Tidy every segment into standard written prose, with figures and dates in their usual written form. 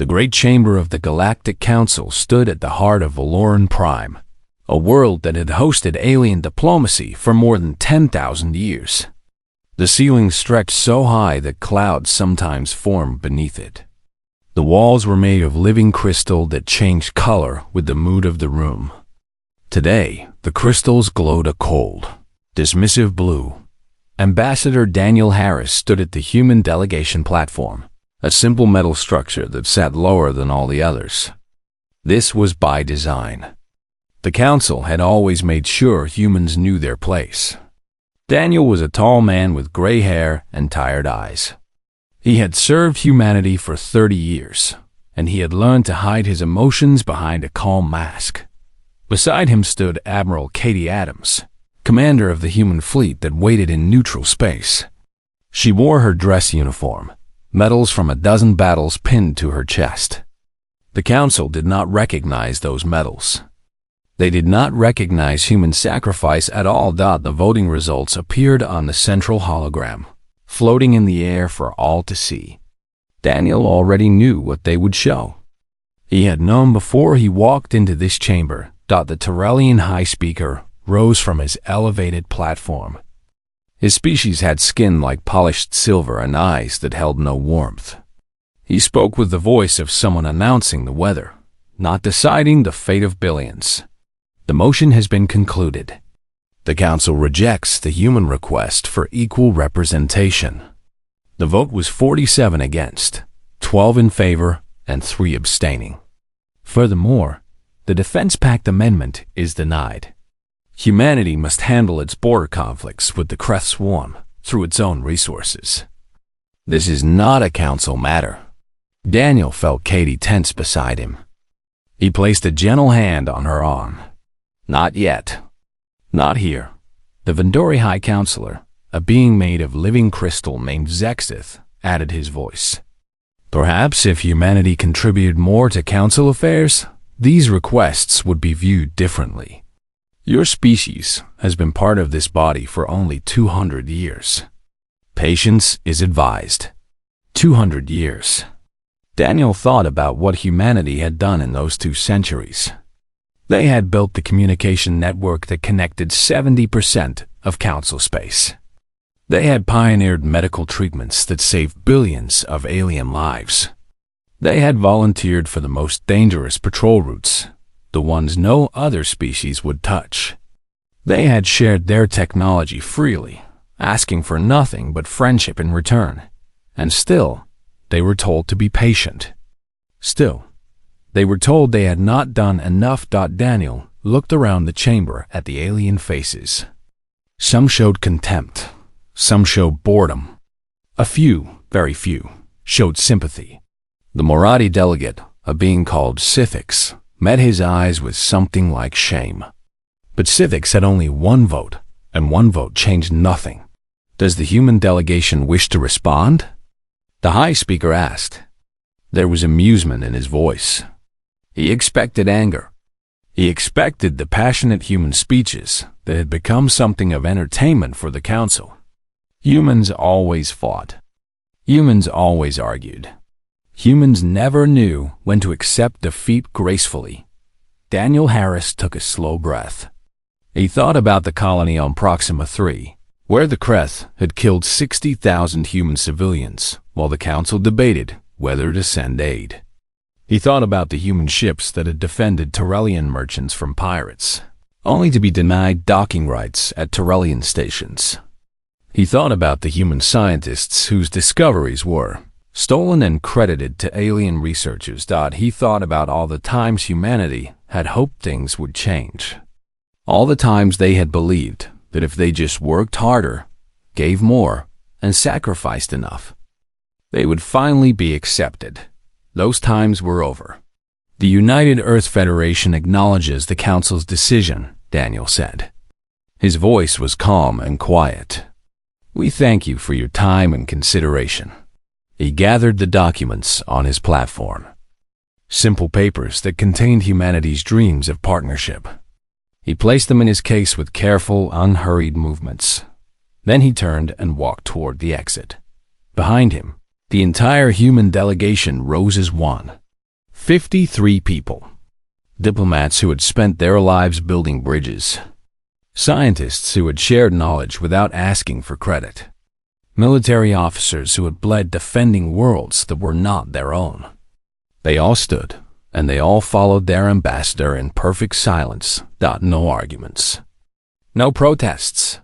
The great chamber of the Galactic Council stood at the heart of Valoran Prime, a world that had hosted alien diplomacy for more than 10,000 years. The ceiling stretched so high that clouds sometimes formed beneath it. The walls were made of living crystal that changed color with the mood of the room. Today, the crystals glowed a cold, dismissive blue. Ambassador Daniel Harris stood at the human delegation platform, a simple metal structure that sat lower than all the others. This was by design. The council had always made sure humans knew their place. Daniel was a tall man with gray hair and tired eyes. He had served humanity for 30 years, and he had learned to hide his emotions behind a calm mask. Beside him stood Admiral Katie Adams, commander of the human fleet that waited in neutral space. She wore her dress uniform, medals from a dozen battles pinned to her chest. The council did not recognize those medals. They did not recognize human sacrifice at all. The voting results appeared on the central hologram, floating in the air for all to see. Daniel already knew what they would show. He had known before he walked into this chamber. The Tyrellian High Speaker rose from his elevated platform. His species had skin like polished silver and eyes that held no warmth. He spoke with the voice of someone announcing the weather, not deciding the fate of billions. The motion has been concluded. The council rejects the human request for equal representation. The vote was 47 against, 12 in favor, and 3 abstaining. Furthermore, the Defense Pact Amendment is denied. Humanity must handle its border conflicts with the Kreth Swarm through its own resources. This is not a council matter. Daniel felt Katie tense beside him. He placed a gentle hand on her arm. Not yet. Not here. The Vendori High Counselor, a being made of living crystal named Zexith, added his voice. Perhaps if humanity contributed more to council affairs, these requests would be viewed differently. Your species has been part of this body for only 200 years. Patience is advised. 200 years. Daniel thought about what humanity had done in those 2 centuries. They had built the communication network that connected 70% of council space. They had pioneered medical treatments that saved billions of alien lives. They had volunteered for the most dangerous patrol routes, the ones no other species would touch. They had shared their technology freely, asking for nothing but friendship in return. And still, they were told to be patient. Still, they were told they had not done enough. Daniel looked around the chamber at the alien faces. Some showed contempt. Some showed boredom. A few, very few, showed sympathy. The Moradi delegate, a being called Scythix, met his eyes with something like shame. But Scythix had only 1 vote, and 1 vote changed nothing. Does the human delegation wish to respond? The High Speaker asked. There was amusement in his voice. He expected anger. He expected the passionate human speeches that had become something of entertainment for the council. Humans always fought. Humans always argued. Humans never knew when to accept defeat gracefully. Daniel Harris took a slow breath. He thought about the colony on Proxima 3, where the Kreth had killed 60,000 human civilians, while the council debated whether to send aid. He thought about the human ships that had defended Tyrellian merchants from pirates, only to be denied docking rights at Tyrellian stations. He thought about the human scientists whose discoveries were stolen and credited to alien researchers. He thought about all the times humanity had hoped things would change. All the times they had believed that if they just worked harder, gave more, and sacrificed enough, they would finally be accepted. Those times were over. The United Earth Federation acknowledges the Council's decision, Daniel said. His voice was calm and quiet. We thank you for your time and consideration. He gathered the documents on his platform. Simple papers that contained humanity's dreams of partnership. He placed them in his case with careful, unhurried movements. Then he turned and walked toward the exit. Behind him, the entire human delegation rose as one. 53 people. Diplomats who had spent their lives building bridges. Scientists who had shared knowledge without asking for credit. Military officers who had bled defending worlds that were not their own. They all stood, and they all followed their ambassador in perfect silence. No arguments. No protests.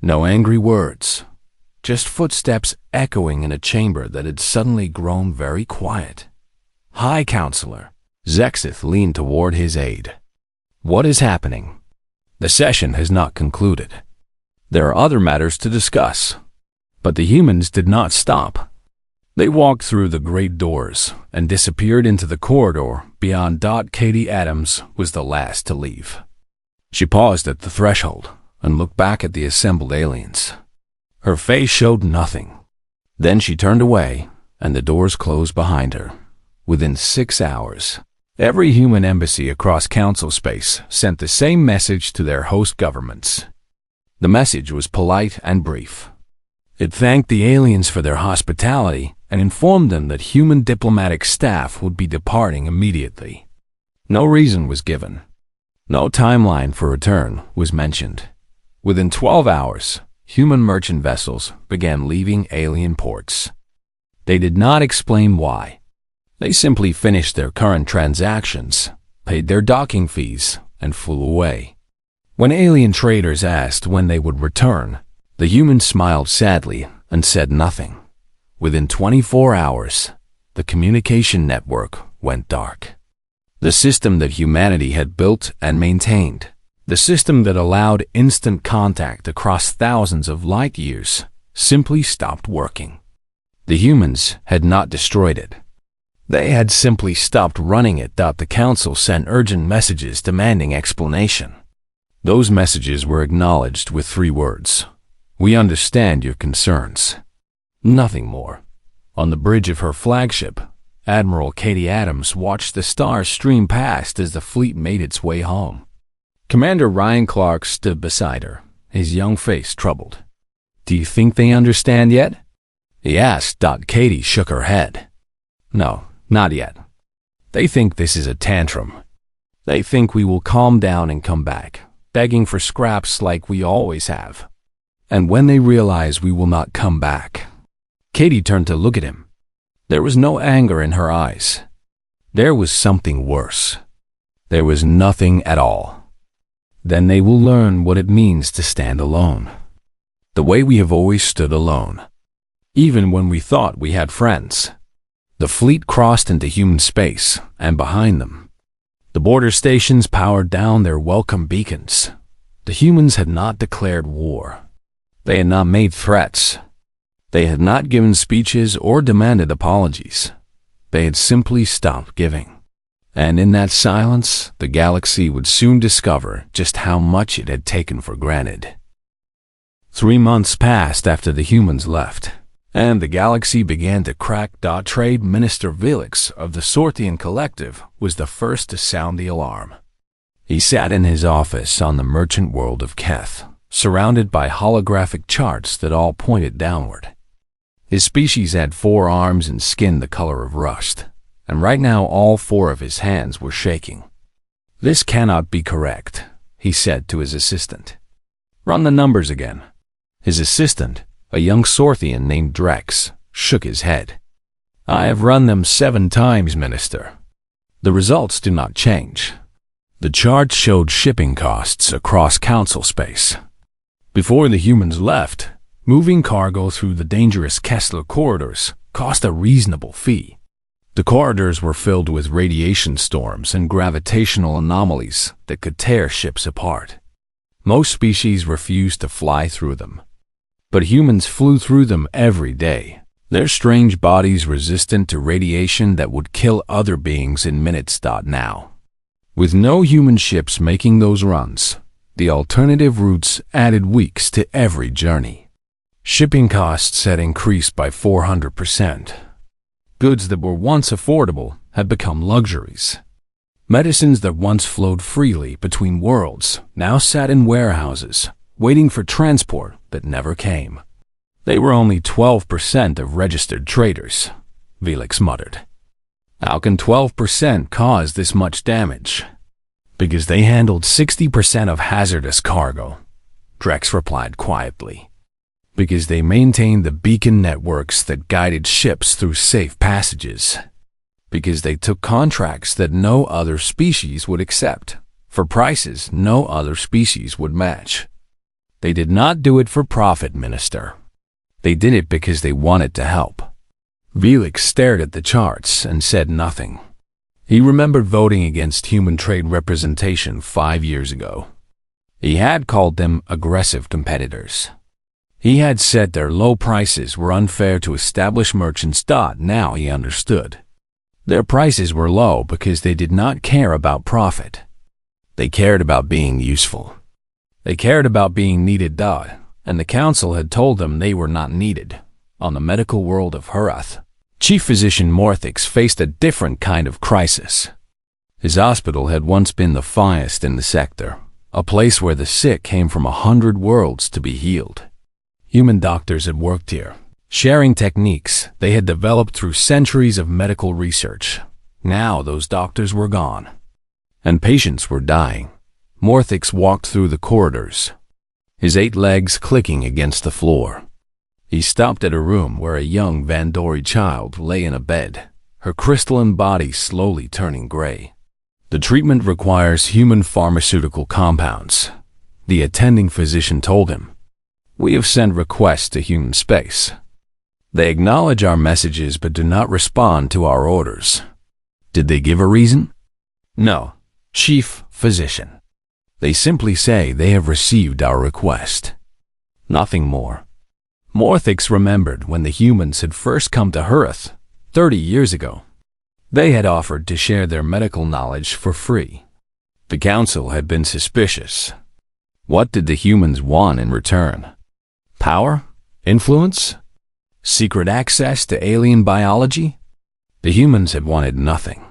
No angry words. Just footsteps echoing in a chamber that had suddenly grown very quiet. "High Counselor." Zexith leaned toward his aide. "What is happening?" "The session has not concluded. There are other matters to discuss." But the humans did not stop. They walked through the great doors and disappeared into the corridor beyond. Katie Adams was the last to leave. She paused at the threshold and looked back at the assembled aliens. Her face showed nothing. Then she turned away, and the doors closed behind her. Within 6 hours, every human embassy across council space sent the same message to their host governments. The message was polite and brief. It thanked the aliens for their hospitality and informed them that human diplomatic staff would be departing immediately. No reason was given. No timeline for return was mentioned. Within 12 hours, human merchant vessels began leaving alien ports. They did not explain why. They simply finished their current transactions, paid their docking fees, and flew away. When alien traders asked when they would return, the humans smiled sadly and said nothing. Within 24 hours, the communication network went dark. The system that humanity had built and maintained, the system that allowed instant contact across thousands of light years, simply stopped working. The humans had not destroyed it. They had simply stopped running it. The council sent urgent messages demanding explanation. Those messages were acknowledged with 3 words. "We understand your concerns." Nothing more. On the bridge of her flagship, Admiral Katie Adams watched the stars stream past as the fleet made its way home. Commander Ryan Clark stood beside her, his young face troubled. "Do you think they understand yet?" he asked. Katie shook her head. "No, not yet. They think this is a tantrum. They think we will calm down and come back, begging for scraps like we always have. And when they realize we will not come back..." Katie turned to look at him. There was no anger in her eyes. There was something worse. There was nothing at all. Then they will learn what it means to stand alone. The way we have always stood alone. Even when we thought we had friends. The fleet crossed into human space, and behind them, the border stations powered down their welcome beacons. The humans had not declared war. They had not made threats. They had not given speeches or demanded apologies. They had simply stopped giving. And in that silence, the galaxy would soon discover just how much it had taken for granted. 3 months passed after the humans left, and the galaxy began to crack. Trade Minister Felix of the Sortian Collective was the first to sound the alarm. He sat in his office on the merchant world of Keth, surrounded by holographic charts that all pointed downward. His species had 4 arms and skin the color of rust, and right now all 4 of his hands were shaking. "This cannot be correct," he said to his assistant. "Run the numbers again." His assistant, a young Sorthian named Drex, shook his head. "I have run them 7 times, Minister. The results do not change." The charts showed shipping costs across council space. Before the humans left, moving cargo through the dangerous Kessler corridors cost a reasonable fee. The corridors were filled with radiation storms and gravitational anomalies that could tear ships apart. Most species refused to fly through them, but humans flew through them every day, their strange bodies resistant to radiation that would kill other beings in minutes. Now, with no human ships making those runs, the alternative routes added weeks to every journey. Shipping costs had increased by 400%. Goods that were once affordable had become luxuries. Medicines that once flowed freely between worlds now sat in warehouses, waiting for transport that never came. They were only 12% of registered traders, Felix muttered. How can 12% cause this much damage? Because they handled 60% of hazardous cargo, Drex replied quietly. Because they maintained the beacon networks that guided ships through safe passages. Because they took contracts that no other species would accept, for prices no other species would match. They did not do it for profit, Minister. They did it because they wanted to help. Velix stared at the charts and said nothing. He remembered voting against human trade representation 5 years ago. He had called them aggressive competitors. He had said their low prices were unfair to established merchants. Now he understood. Their prices were low because they did not care about profit. They cared about being useful. They cared about being needed. And the council had told them they were not needed. On the medical world of Hurath, Chief Physician Morthix faced a different kind of crisis. His hospital had once been the finest in the sector, a place where the sick came from 100 worlds to be healed. Human doctors had worked here, sharing techniques they had developed through centuries of medical research. Now those doctors were gone, and patients were dying. Morthix walked through the corridors, his 8 legs clicking against the floor. He stopped at a room where a young Vandori child lay in a bed, her crystalline body slowly turning gray. The treatment requires human pharmaceutical compounds, the attending physician told him. We have sent requests to human space. They acknowledge our messages but do not respond to our orders. Did they give a reason? No, Chief Physician. They simply say they have received our request. Nothing more. Morthix remembered when the humans had first come to Hurath 30 years ago. They had offered to share their medical knowledge for free. The council had been suspicious. What did the humans want in return? Power? Influence? Secret access to alien biology? The humans had wanted nothing.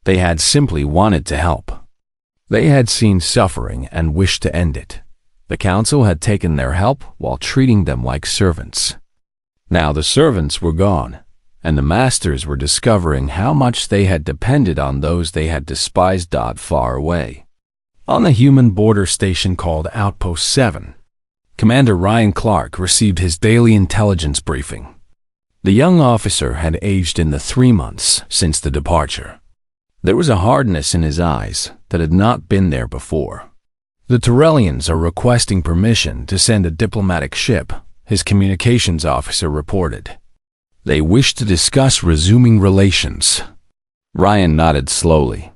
They had simply wanted to help. They had seen suffering and wished to end it. The council had taken their help while treating them like servants. Now the servants were gone, and the masters were discovering how much they had depended on those they had despised. Far away, on the human border station called Outpost 7, Commander Ryan Clark received his daily intelligence briefing. The young officer had aged in the 3 months since the departure. There was a hardness in his eyes that had not been there before. The Turellians are requesting permission to send a diplomatic ship, his communications officer reported. They wish to discuss resuming relations. Ryan nodded slowly.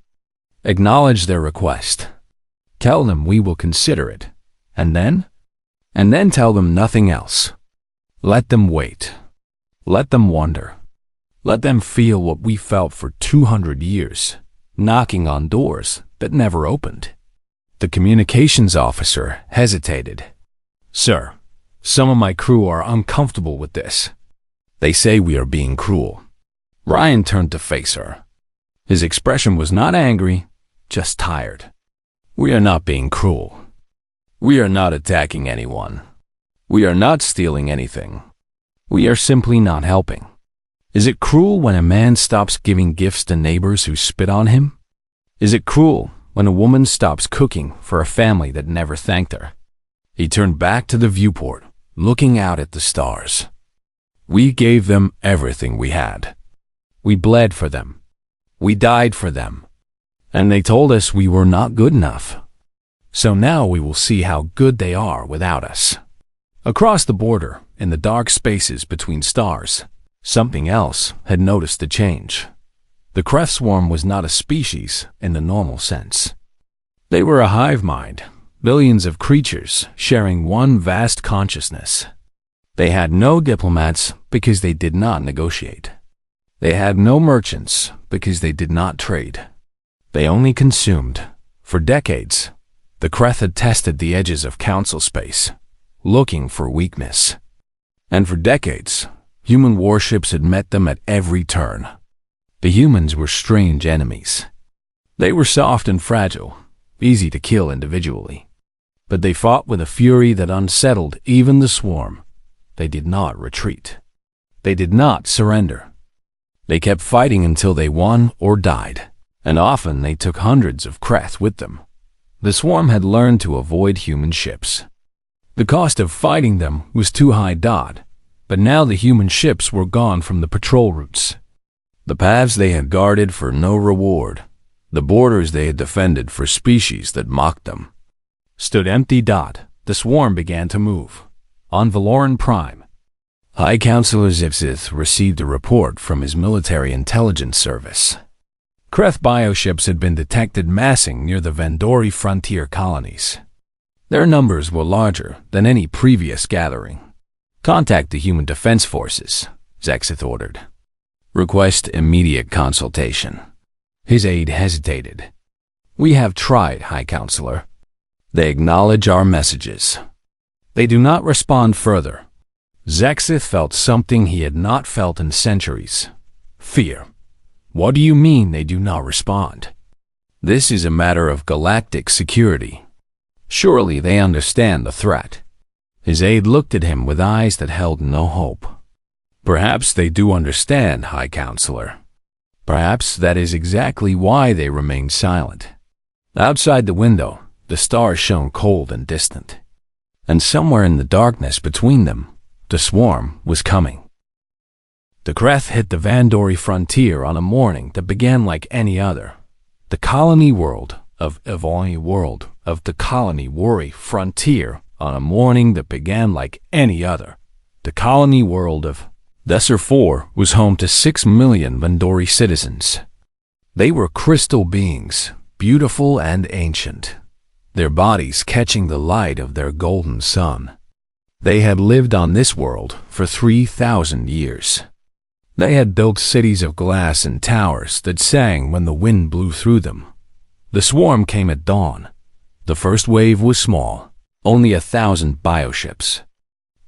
Acknowledge their request. Tell them we will consider it. And then? And then tell them nothing else. Let them wait. Let them wonder. Let them feel what we felt for 200 years, knocking on doors that never opened. The communications officer hesitated. Sir, some of my crew are uncomfortable with this. They say we are being cruel. Ryan turned to face her. His expression was not angry, just tired. We are not being cruel. We are not attacking anyone. We are not stealing anything. We are simply not helping. Is it cruel when a man stops giving gifts to neighbors who spit on him? Is it cruel when a woman stops cooking for a family that never thanked her? He turned back to the viewport, looking out at the stars. We gave them everything we had. We bled for them. We died for them. And they told us we were not good enough. So now we will see how good they are without us. Across the border, in the dark spaces between stars, something else had noticed the change. The Kreth swarm was not a species in the normal sense. They were a hive mind, billions of creatures sharing one vast consciousness. They had no diplomats because they did not negotiate. They had no merchants because they did not trade. They only consumed. For decades, the Kreth had tested the edges of council space, looking for weakness. And for decades, human warships had met them at every turn. The humans were strange enemies. They were soft and fragile, easy to kill individually. But they fought with a fury that unsettled even the swarm. They did not retreat. They did not surrender. They kept fighting until they won or died, and often they took hundreds of Kreth with them. The swarm had learned to avoid human ships. The cost of fighting them was too high, but now the human ships were gone from the patrol routes. The paths they had guarded for no reward, the borders they had defended for species that mocked them, stood empty. The swarm began to move. On Valoran Prime, High Counselor Zipsith received a report from his military intelligence service. Kreth bioships had been detected massing near the Vandori frontier colonies. Their numbers were larger than any previous gathering. Contact the Human Defense Forces, Zexith ordered. Request immediate consultation. His aide hesitated. We have tried, High Counselor. They acknowledge our messages. They do not respond further. Zexith felt something he had not felt in centuries. Fear. What do you mean they do not respond? This is a matter of galactic security. Surely they understand the threat. His aide looked at him with eyes that held no hope. Perhaps they do understand, High Counselor. Perhaps that is exactly why they remain silent. Outside the window, the stars shone cold and distant. And somewhere in the darkness between them, the swarm was coming. The Kreth hit the Vandori frontier on a morning that began like any other. The colony world of the colony Wari frontier on a morning that began like any other. The colony world of Desser 4 was home to 6 million Vandori citizens. They were crystal beings, beautiful and ancient, their bodies catching the light of their golden sun. They had lived on this world for 3,000 years. They had built cities of glass and towers that sang when the wind blew through them. The swarm came at dawn. The first wave was small, only 1,000 bioships.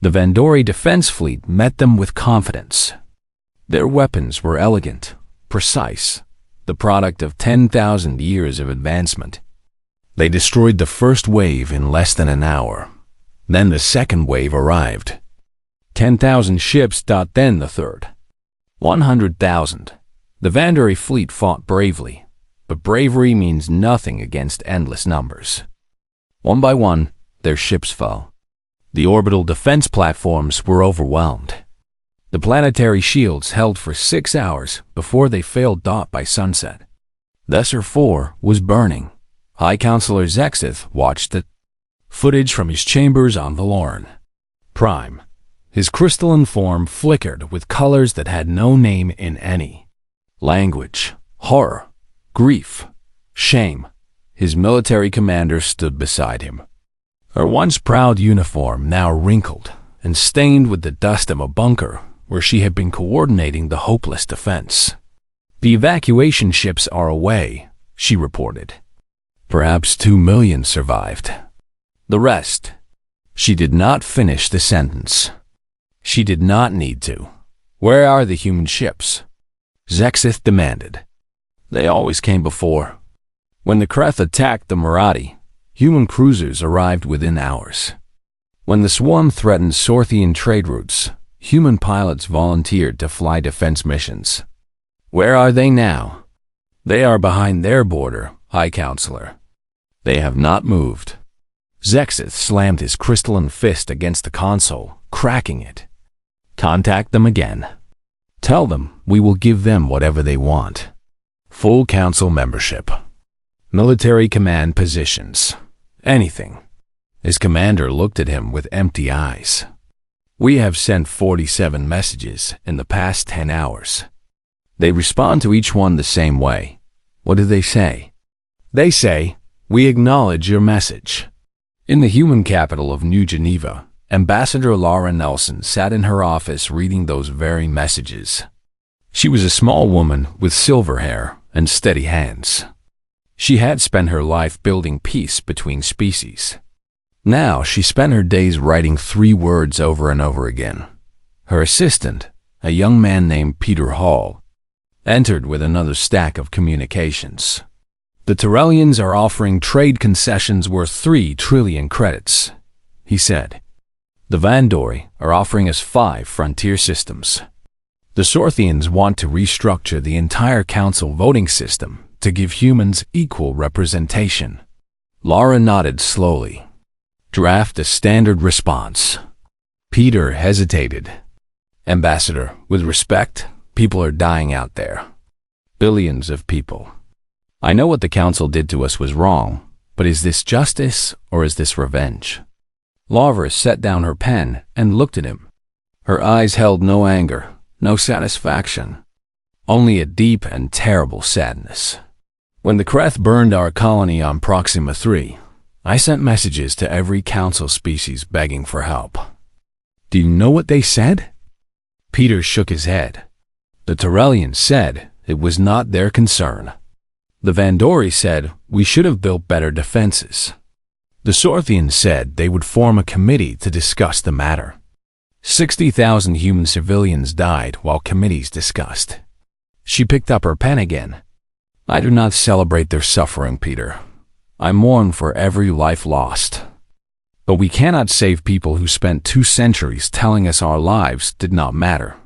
The Vandori defense fleet met them with confidence. Their weapons were elegant, precise, the product of 10,000 years of advancement. They destroyed the first wave in less than an hour. Then the second wave arrived. 10,000 ships, then the third. 100,000. The Vandori fleet fought bravely, but bravery means nothing against endless numbers. One by one, their ships fell. The orbital defense platforms were overwhelmed. The planetary shields held for 6 hours before they failed by sunset. Desser 4 was burning. High Counselor Zexith watched the footage from his chambers on Valoran Prime. His crystalline form flickered with colors that had no name in any language. Horror, grief, shame. His military commander stood beside him. Her once proud uniform now wrinkled and stained with the dust of a bunker where she had been coordinating the hopeless defense. The evacuation ships are away, she reported. Perhaps 2 million survived. The rest. She did not finish the sentence. She did not need to. Where are the human ships? Zexith demanded. They always came before. When the Kreth attacked the Marathi, human cruisers arrived within hours. When the swarm threatened Sorthian trade routes, human pilots volunteered to fly defense missions. Where are they now? They are behind their border, High Counselor. They have not moved. Zexith slammed his crystalline fist against the console, cracking it. Contact them again. Tell them we will give them whatever they want. Full council membership. Military command positions. Anything. His commander looked at him with empty eyes. We have sent 47 messages in the past 10 hours. They respond to each one the same way. What do they say? They say, we acknowledge your message. In the human capital of New Geneva, Ambassador Laura Nelson sat in her office reading those very messages. She was a small woman with silver hair and steady hands. She had spent her life building peace between species. Now she spent her days writing 3 words over and over again. Her assistant, a young man named Peter Hall, entered with another stack of communications. The Tyrellians are offering trade concessions worth 3 trillion credits, he said. The Vandori are offering us 5 frontier systems. The Sorthians want to restructure the entire council voting system to give humans equal representation. Laura nodded slowly. Draft a standard response. Peter hesitated. Ambassador, with respect, people are dying out there. Billions of people. I know what the council did to us was wrong, but is this justice or is this revenge? Laura set down her pen and looked at him. Her eyes held no anger, no satisfaction, only a deep and terrible sadness. When the Kreth burned our colony on Proxima 3, I sent messages to every council species begging for help. Do you know what they said? Peter shook his head. The Tyrellians said it was not their concern. The Vandori said we should have built better defenses. The Sorthians said they would form a committee to discuss the matter. 60,000 human civilians died while committees discussed. She picked up her pen again. I do not celebrate their suffering, Peter. I mourn for every life lost. But we cannot save people who spent 2 centuries telling us our lives did not matter.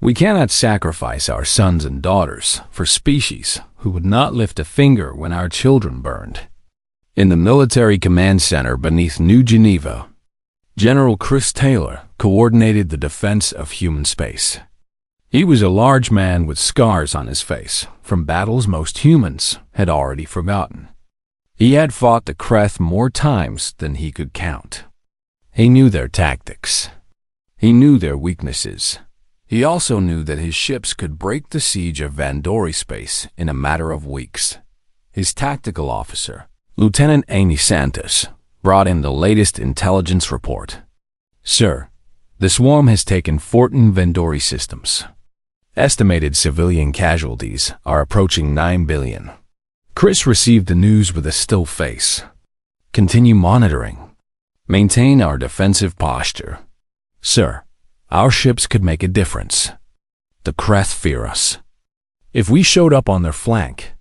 We cannot sacrifice our sons and daughters for species who would not lift a finger when our children burned. In the military command center beneath New Geneva, General Chris Taylor coordinated the defense of human space. He was a large man with scars on his face from battles most humans had already forgotten. He had fought the Kreth more times than he could count. He knew their tactics. He knew their weaknesses. He also knew that his ships could break the siege of Vandori space in a matter of weeks. His tactical officer, Lieutenant Amy Santos, brought in the latest intelligence report. Sir, the swarm has taken 14 Vandori systems. Estimated civilian casualties are approaching 9 billion. Chris received the news with a still face. Continue monitoring. Maintain our defensive posture. Sir, our ships could make a difference. The Kreth fear us. If we showed up on their flank,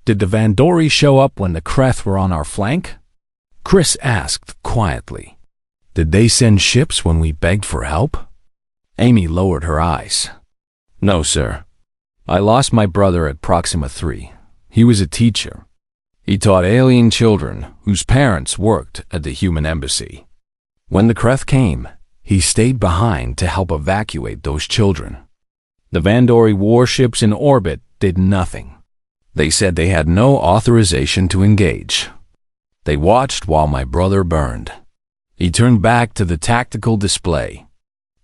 did the Vandori show up when the Kreth were on our flank? Chris asked quietly. Did they send ships when we begged for help? Amy lowered her eyes. No, sir. I lost my brother at Proxima 3. He was a teacher. He taught alien children whose parents worked at the human embassy. When the Kreth came, he stayed behind to help evacuate those children. The Vandori warships in orbit did nothing. They said they had no authorization to engage. They watched while my brother burned. He turned back to the tactical display.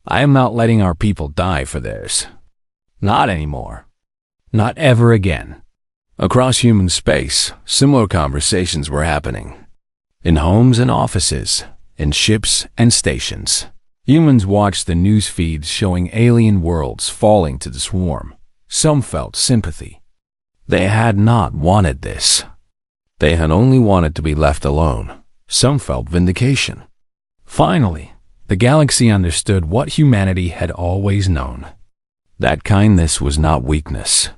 I am not letting our people die for theirs. Not anymore. Not ever again. Across human space, similar conversations were happening. In homes and offices, in ships and stations. Humans watched the news feeds showing alien worlds falling to the swarm. Some felt sympathy. They had not wanted this. They had only wanted to be left alone. Some felt vindication. Finally, the galaxy understood what humanity had always known. That kindness was not weakness.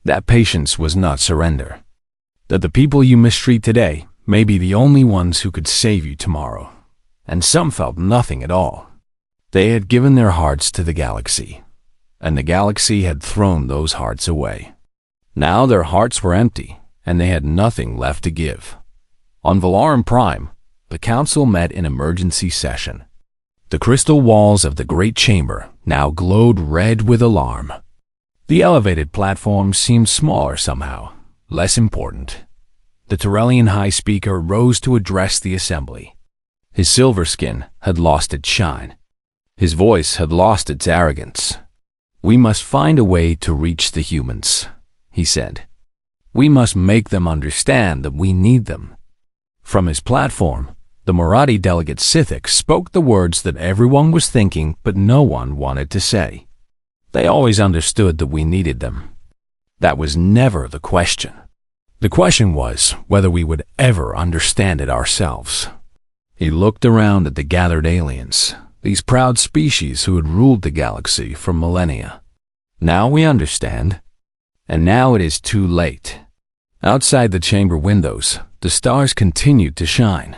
That patience was not surrender. That the people you mistreat today may be the only ones who could save you tomorrow. And some felt nothing at all. They had given their hearts to the galaxy, and the galaxy had thrown those hearts away. Now their hearts were empty, and they had nothing left to give. On Valarum Prime, the council met in emergency session. The crystal walls of the great chamber now glowed red with alarm. The elevated platform seemed smaller somehow, less important. The Tyrellian High Speaker rose to address the assembly. His silver skin had lost its shine. His voice had lost its arrogance. We must find a way to reach the humans, he said. We must make them understand that we need them. From his platform, the Marathi delegate Sithik spoke the words that everyone was thinking but no one wanted to say. They always understood that we needed them. That was never the question. The question was whether we would ever understand it ourselves. He looked around at the gathered aliens, these proud species who had ruled the galaxy for millennia. Now we understand, and now it is too late. Outside the chamber windows, the stars continued to shine.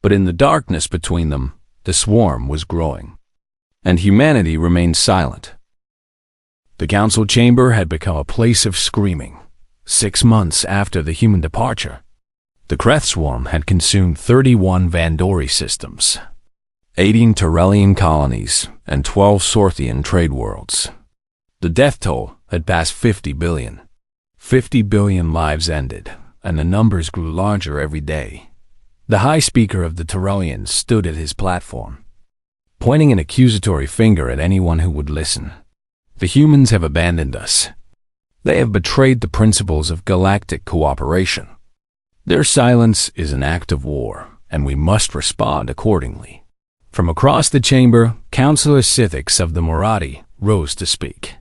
But in the darkness between them, the swarm was growing. And humanity remained silent. The council chamber had become a place of screaming. 6 months after the human departure, the Kreth swarm had consumed 31 Vandori systems, 18 Tyrellian colonies, and 12 Sorthian trade worlds. The death toll had passed 50 billion. 50 billion lives ended, and the numbers grew larger every day. The High Speaker of the Tyrellians stood at his platform, pointing an accusatory finger at anyone who would listen. The humans have abandoned us. They have betrayed the principles of galactic cooperation. Their silence is an act of war, and we must respond accordingly. From across the chamber, Councillor Sithix of the Morati rose to speak.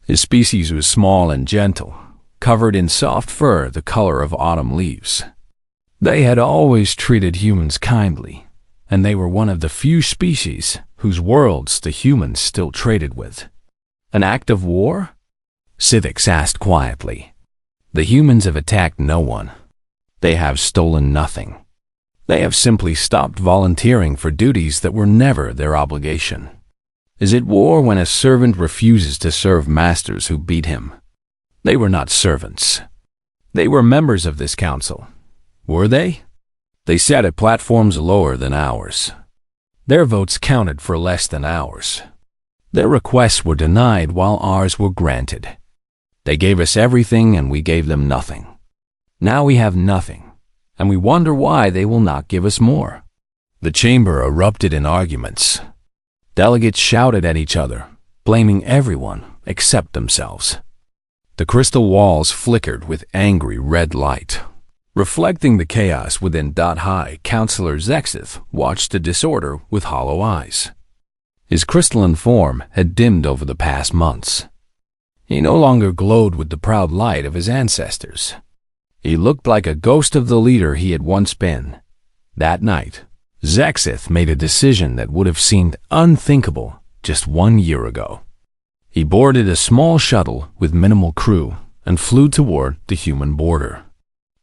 His species was small and gentle, covered in soft fur the color of autumn leaves. They had always treated humans kindly, and they were one of the few species whose worlds the humans still traded with. An act of war? Sithix asked quietly. The humans have attacked no one. They have stolen nothing. They have simply stopped volunteering for duties that were never their obligation. Is it war when a servant refuses to serve masters who beat him? They were not servants. They were members of this council. Were they? They sat at platforms lower than ours. Their votes counted for less than ours. Their requests were denied while ours were granted. They gave us everything and we gave them nothing. Now we have nothing, and we wonder why they will not give us more. The chamber erupted in arguments. Delegates shouted at each other, blaming everyone except themselves. The crystal walls flickered with angry red light. Reflecting the chaos within. High Councillor Zexith watched the disorder with hollow eyes. His crystalline form had dimmed over the past months. He no longer glowed with the proud light of his ancestors. He looked like a ghost of the leader he had once been. That night, Zexith made a decision that would have seemed unthinkable just 1 year ago. He boarded a small shuttle with minimal crew and flew toward the human border.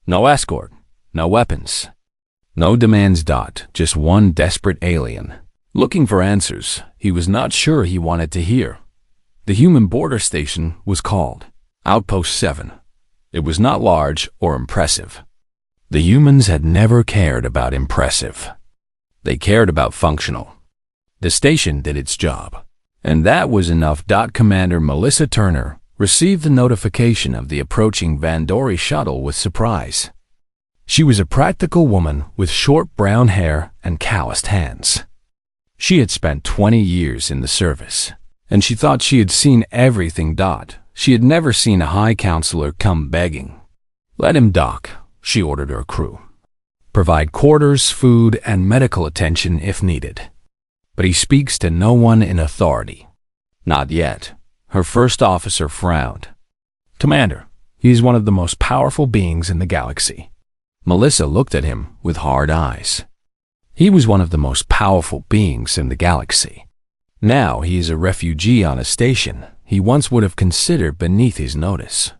No escort, no weapons, no demands. Just one desperate alien, looking for answers he was not sure he wanted to hear. The human border station was called Outpost 7. It was not large or impressive. The humans had never cared about impressive. They cared about functional. The station did its job, and that was enough. Commander Melissa Turner received the notification of the approaching Vandori shuttle with surprise. She was a practical woman with short brown hair and calloused hands. She had spent 20 years in the service, and she thought she had seen everything. She had never seen a high counselor come begging. Let him dock, she ordered her crew. Provide quarters, food, and medical attention if needed. But he speaks to no one in authority. Not yet. Her first officer frowned. Commander, he is one of the most powerful beings in the galaxy. Melissa looked at him with hard eyes. He was one of the most powerful beings in the galaxy. Now he is a refugee on a station he once would have considered beneath his notice.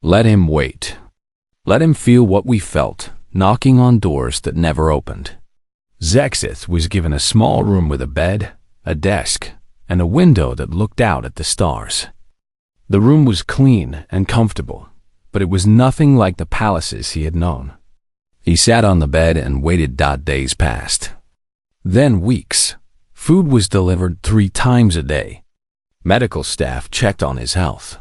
Let him wait. Let him feel what we felt, knocking on doors that never opened. Zexith was given a small room with a bed, a desk, and a window that looked out at the stars. The room was clean and comfortable, but it was nothing like the palaces he had known. He sat on the bed and waited. Days passed. Then weeks. Food was delivered 3 times a day. Medical staff checked on his health.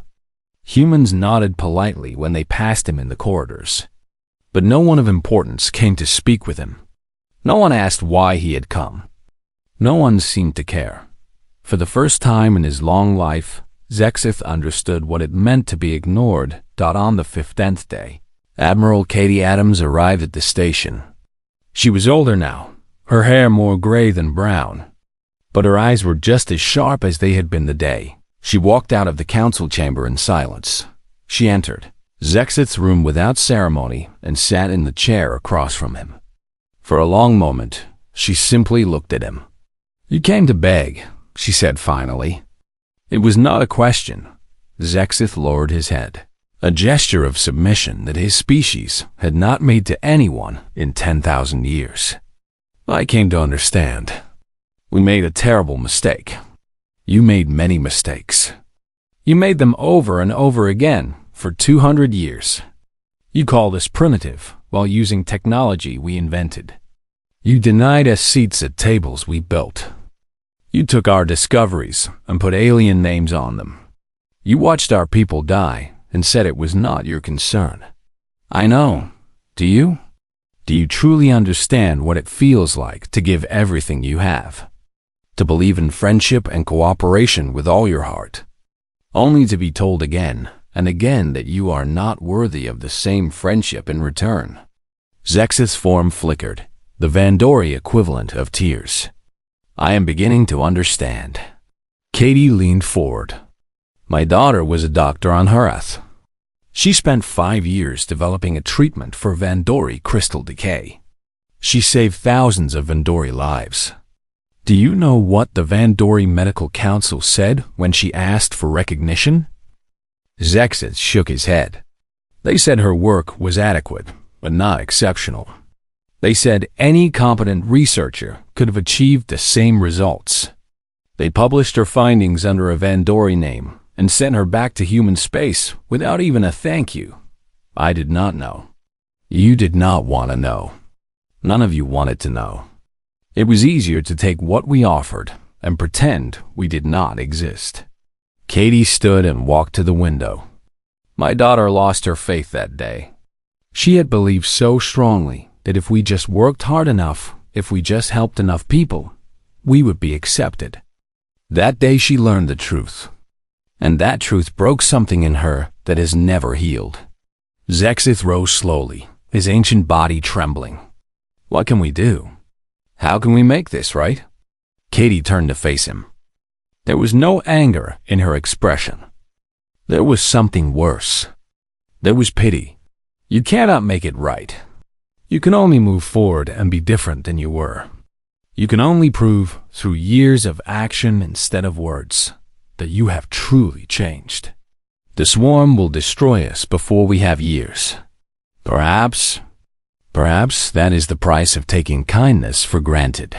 Humans nodded politely when they passed him in the corridors. But no one of importance came to speak with him. No one asked why he had come. No one seemed to care. For the first time in his long life, Zexith understood what it meant to be ignored. On the 15th day, Admiral Katie Adams arrived at the station. She was older now, her hair more gray than brown, but her eyes were just as sharp as they had been the day. She walked out of the council chamber in silence. She entered Zexith's room without ceremony and sat in the chair across from him. For a long moment, she simply looked at him. You came to beg, she said finally. It was not a question. Zexith lowered his head, a gesture of submission that his species had not made to anyone in 10,000 years. I came to understand. We made a terrible mistake. You made many mistakes. You made them over and over again for 200 years. You called us primitive while using technology we invented. You denied us seats at tables we built. You took our discoveries and put alien names on them. You watched our people die and said it was not your concern. I know. Do you? Do you truly understand what it feels like to give everything you have? To believe in friendship and cooperation with all your heart, only to be told again and again that you are not worthy of the same friendship in return? Zex's form flickered, the Vandori equivalent of tears. I am beginning to understand. Katie leaned forward. My daughter was a doctor on Herath. She spent 5 years developing a treatment for Vandori crystal decay. She saved thousands of Vandori lives. Do you know what the Vandori Medical Council said when she asked for recognition? Zexis shook his head. They said her work was adequate, but not exceptional. They said any competent researcher could have achieved the same results. They published her findings under a Vandori name and sent her back to human space without even a thank you. I did not know. You did not want to know. None of you wanted to know. It was easier to take what we offered and pretend we did not exist. Katie stood and walked to the window. My daughter lost her faith that day. She had believed so strongly that if we just worked hard enough, if we just helped enough people, we would be accepted. That day she learned the truth. And that truth broke something in her that has never healed. Zexith rose slowly, his ancient body trembling. What can we do? How can we make this right? Katie turned to face him. There was no anger in her expression. There was something worse. There was pity. You cannot make it right. You can only move forward and be different than you were. You can only prove through years of action instead of words that you have truly changed. The swarm will destroy us before we have years. Perhaps that is the price of taking kindness for granted.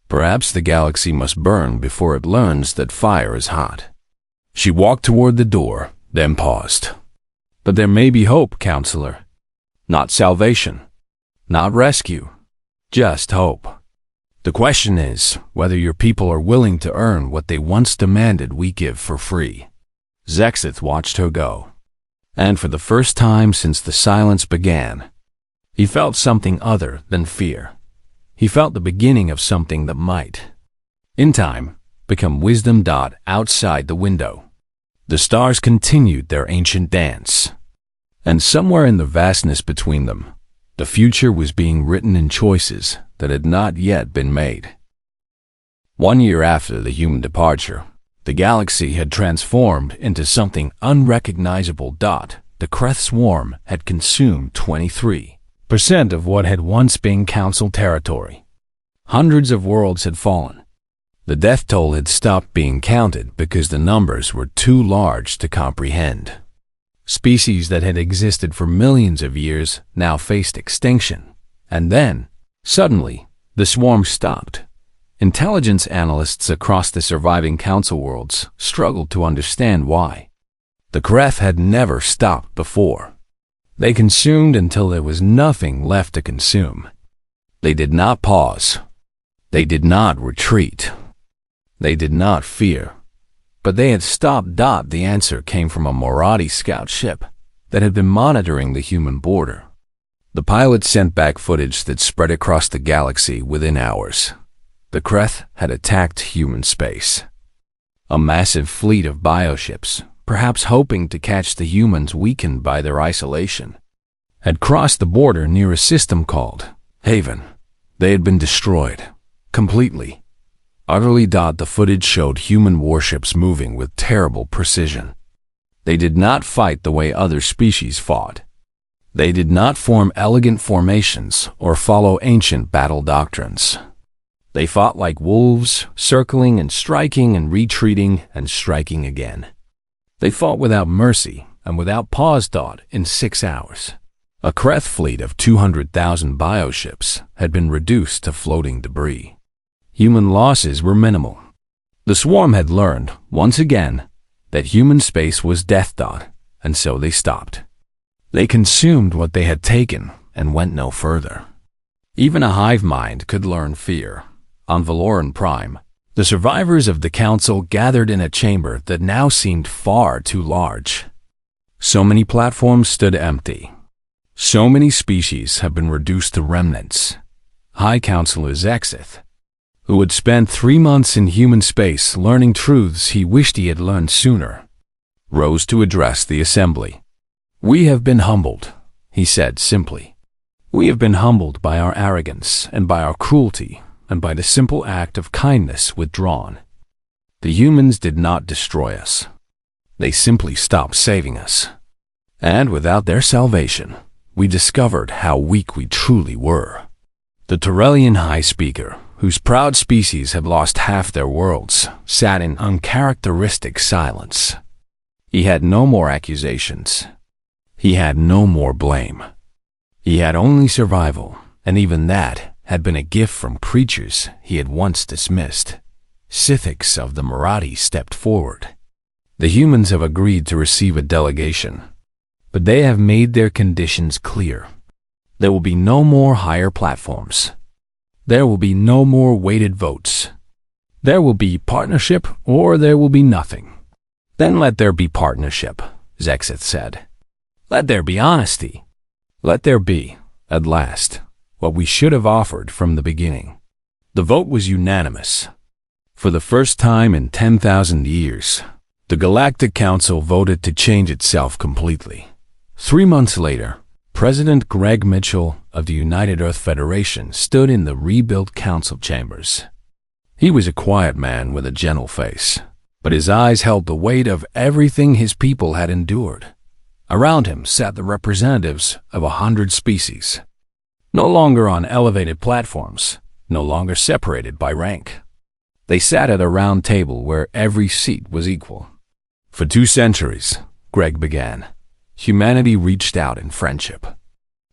Perhaps the galaxy must burn before it learns that fire is hot. She walked toward the door, then paused. But there may be hope, counselor. Not salvation. Not rescue. Just hope. The question is whether your people are willing to earn what they once demanded we give for free. Zexith watched her go. And for the first time since the silence began, he felt something other than fear. He felt the beginning of something that might, in time, become wisdom. Outside the window, the stars continued their ancient dance. And somewhere in the vastness between them, the future was being written in choices that had not yet been made. 1 year after the human departure, the galaxy had transformed into something unrecognizable. The Kreth swarm had consumed 23% of what had once been Council territory. Hundreds of worlds had fallen. The death toll had stopped being counted because the numbers were too large to comprehend. Species that had existed for millions of years now faced extinction. And then, suddenly, the swarm stopped. Intelligence analysts across the surviving Council worlds struggled to understand why. The Kreth had never stopped before. They consumed until there was nothing left to consume. They did not pause. They did not retreat. They did not fear. But they had stopped. The answer came from a Moradi scout ship that had been monitoring the human border. The pilot sent back footage that spread across the galaxy within hours. The Kreth had attacked human space. A massive fleet of bioships, perhaps hoping to catch the humans weakened by their isolation, had crossed the border near a system called Haven. They had been destroyed, completely, utterly. The footage showed human warships moving with terrible precision. They did not fight the way other species fought. They did not form elegant formations or follow ancient battle doctrines. They fought like wolves, circling and striking and retreating and striking again. They fought without mercy and without pause. In 6 hours, a Kreth fleet of 200,000 bioships had been reduced to floating debris. Human losses were minimal. The swarm had learned, once again, that human space was death dot, and so they stopped. They consumed what they had taken and went no further. Even a hive mind could learn fear. On Valoran Prime, the survivors of the council gathered in a chamber that now seemed far too large. So many platforms stood empty. So many species had been reduced to remnants. High Counselor Zexith, who had spent 3 months in human space learning truths he wished he had learned sooner, rose to address the assembly. "We have been humbled," he said simply. "We have been humbled by our arrogance and by our cruelty and by the simple act of kindness withdrawn. The humans did not destroy us. They simply stopped saving us. And without their salvation, we discovered how weak we truly were." The Torellian High Speaker, whose proud species had lost half their worlds, sat in uncharacteristic silence. He had no more accusations. He had no more blame. He had only survival, and even that had been a gift from creatures he had once dismissed. Sithics of the Marathi stepped forward. "The humans have agreed to receive a delegation, but they have made their conditions clear. There will be no more higher platforms. There will be no more weighted votes. There will be partnership or there will be nothing." "Then let there be partnership," Zexith said. "Let there be honesty. Let there be, at last, what we should have offered from the beginning." The vote was unanimous. For the first time in 10,000 years, the Galactic Council voted to change itself completely. 3 months later, President Greg Mitchell of the United Earth Federation stood in the rebuilt council chambers. He was a quiet man with a gentle face, but his eyes held the weight of everything his people had endured. Around him sat the representatives of 100 species, no longer on elevated platforms, no longer separated by rank. They sat at a round table where every seat was equal. "For 2 centuries, Greg began, humanity reached out in friendship.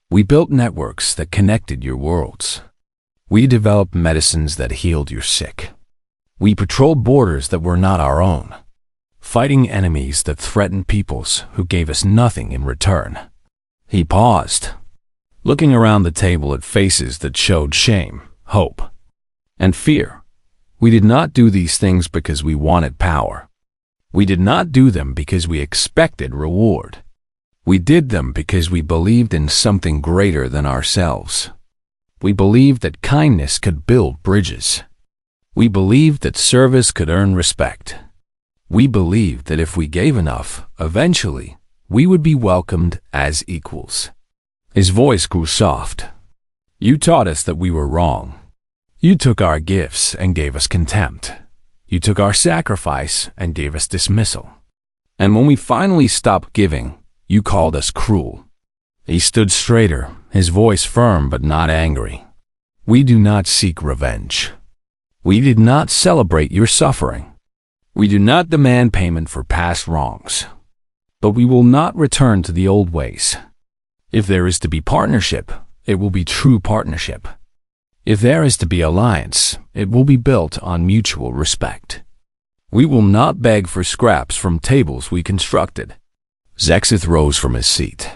We built networks that connected your worlds. We developed medicines that healed your sick. We patrolled borders that were not our own, fighting enemies that threatened peoples who gave us nothing in return." He paused, looking around the table at faces that showed shame, hope, and fear. "We did not do these things because we wanted power. We did not do them because we expected reward. We did them because we believed in something greater than ourselves. We believed that kindness could build bridges. We believed that service could earn respect. We believed that if we gave enough, eventually, we would be welcomed as equals." His voice grew soft. "You taught us that we were wrong. You took our gifts and gave us contempt. You took our sacrifice and gave us dismissal. And when we finally stopped giving, you called us cruel." He stood straighter, his voice firm but not angry. "We do not seek revenge. We did not celebrate your suffering. We do not demand payment for past wrongs. But we will not return to the old ways. If there is to be partnership, it will be true partnership. If there is to be alliance, it will be built on mutual respect. We will not beg for scraps from tables we constructed." Zexith rose from his seat.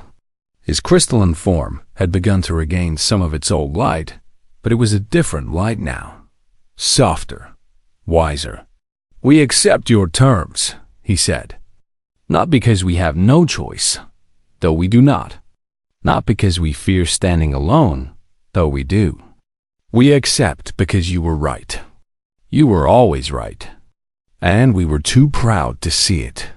His crystalline form had begun to regain some of its old light, but it was a different light now. Softer, wiser. "We accept your terms," he said. "Not because we have no choice, though we do not. Not because we fear standing alone, though we do. We accept because you were right. You were always right. And we were too proud to see it."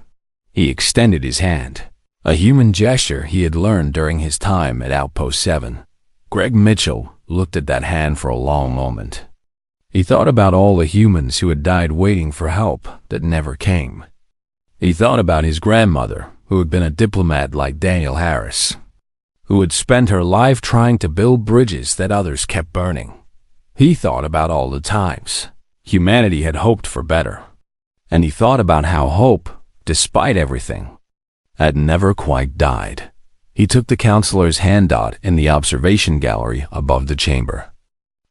He extended his hand, a human gesture he had learned during his time at Outpost 7. Greg Mitchell looked at that hand for a long moment. He thought about all the humans who had died waiting for help that never came. He thought about his grandmother, who had been a diplomat like Daniel Harris, who had spent her life trying to build bridges that others kept burning. He thought about all the times humanity had hoped for better. And he thought about how hope, despite everything, had never quite died. He took the counselor's handout in the observation gallery above the chamber.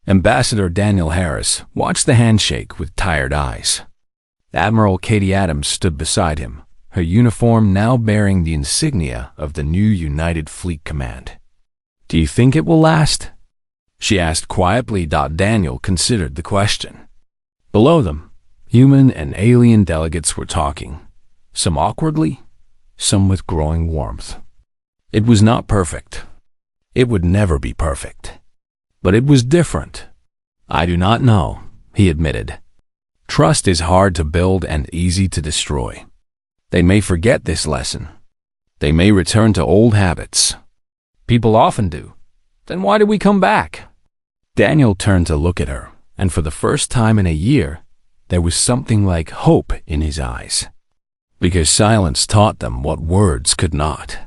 Ambassador Daniel Harris watched the handshake with tired eyes. Admiral Katie Adams stood beside him, her uniform now bearing the insignia of the new United Fleet Command. "Do you think it will last?" she asked quietly. Daniel considered the question. Below them, human and alien delegates were talking, some awkwardly, some with growing warmth. It was not perfect. It would never be perfect. But it was different. "I do not know," he admitted. "Trust is hard to build and easy to destroy. They may forget this lesson. They may return to old habits. People often do. Then why do we come back?" Daniel turned to look at her, and for the first time in a year, there was something like hope in his eyes. Because silence taught them what words could not.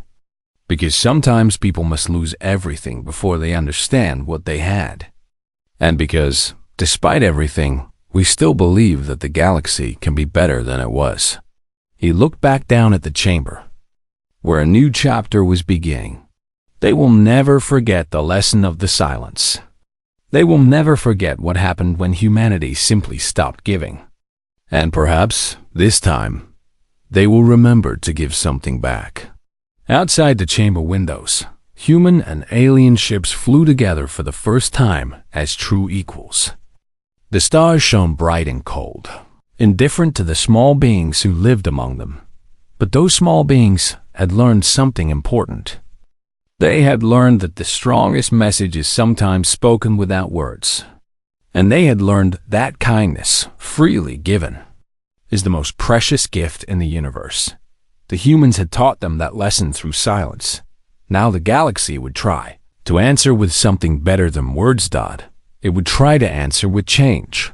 Because sometimes people must lose everything before they understand what they had. And because, despite everything, we still believe that the galaxy can be better than it was. He looked back down at the chamber, where a new chapter was beginning. They will never forget the lesson of the silence. They will never forget what happened when humanity simply stopped giving. And perhaps, this time, they will remember to give something back. Outside the chamber windows, human and alien ships flew together for the first time as true equals. The stars shone bright and cold, indifferent to the small beings who lived among them. But those small beings had learned something important. They had learned that the strongest message is sometimes spoken without words. And they had learned that kindness, freely given, is the most precious gift in the universe. The humans had taught them that lesson through silence. Now the galaxy would try to answer with something better than words. It would try to answer with change,